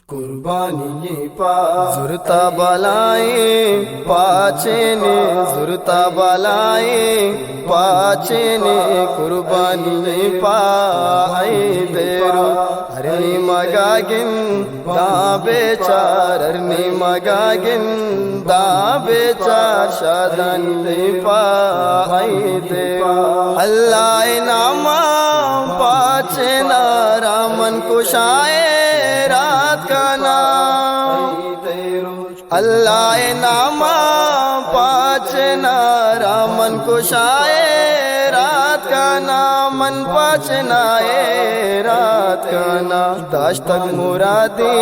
कुर्बानी पा जुरता बलाए पाचेने जुरता बलाए पाचेने कुर्बानी पाए देरो हरनी मगागिन दाबे चार हरनी मगागिन दाबे चार शादानी पाए देरो अल्लाह नामा पाचेना रामन कुशाए रात का नाम अल्लाह नामा पाचना रामन कुशाए रात का नाम मन पाचनाए रात का नाम दाश्तक मुरादी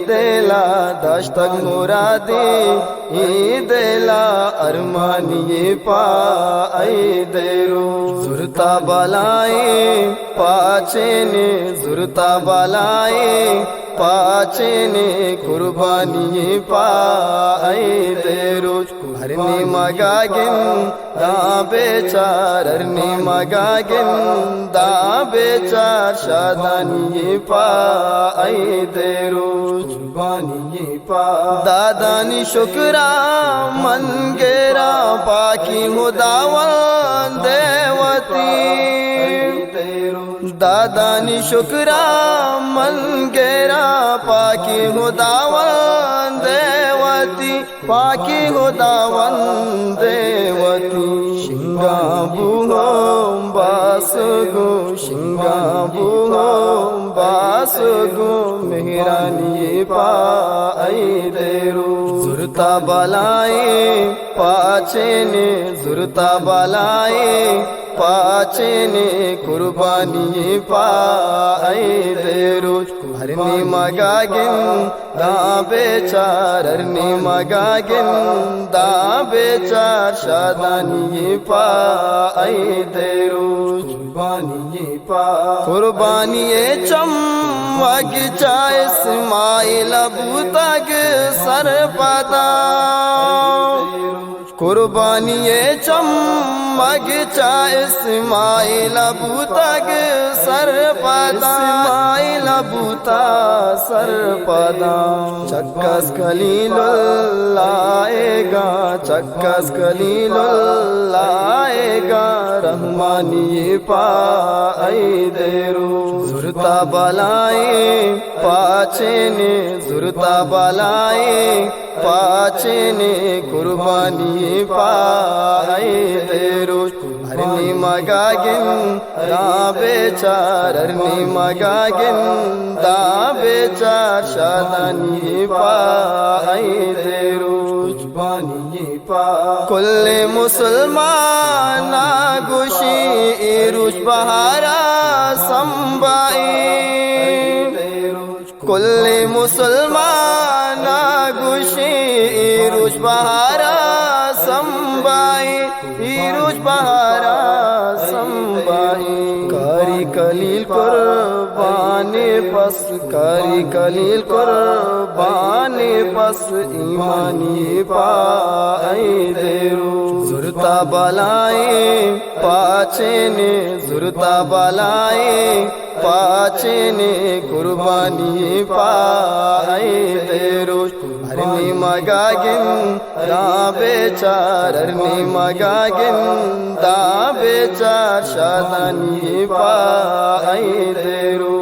देला दाश्तक मुरादी देला अरमानी पाए देरो जुरता बलाए पाचेने जुरता बलाए पाचेने कुर्बानी पाए देरो हरनी मगागिन दाबे चार हरनी मगागिन दाबे चार शादानी पाए देरो कुर्बानी पा दादानी शुक्रा मन गेरा पाकी मुदावन देवती दादानी शुक्रा मन गेरा पाकी हुदावन देवती पाकी हुदावन देवती शिंगा बुहो बासगो शिंगा बुहो बासगो मेहरानी पाए देरो जुरता बलाए पाचेने जुरता बलाए पाचेने कुर्बानी पाए देरो हरनी मगागिन दाबे चार हरनी मगागिन दाबे चार शादानी पाए देरो कुर्बानी पा कुर्बानी चमक चाय इस्माइल अबू तक सर पदा कुर्बानी चमक चाय इस्माइल अबू तक सर पदा इस्माइल अबू ता सर पदा चक्कस खलीलुल्लाह आएगा चक्कस खलीलुल्लाह आएगा रहमानी पाए देरो जुरता बलाए पाचेने जुरता बलाए पाचेने कुर्बानी पाए देरो हरनी मगागिन दाबे चार हरनी मगागिन दाबे चार शादानी पाए देरो कुर्बानी पा कुल्ले मुसलमान गुशी इरुज बहारा संबाई कुल्ले मुसलमान गुशी इरुज बहारा संबाई इरुज बहारा संबाई कारी कलील कुर्बानी पस कारी कलील कुर्बानी पस ईमानी पाए देरो जुरता बलाए पाचेने जुरता बलाए पाचेने कुर्बानी पाए देरो हरनी मगागिन दाबे चार हरनी मगागिन दाबे चार शादानी पाए देरो।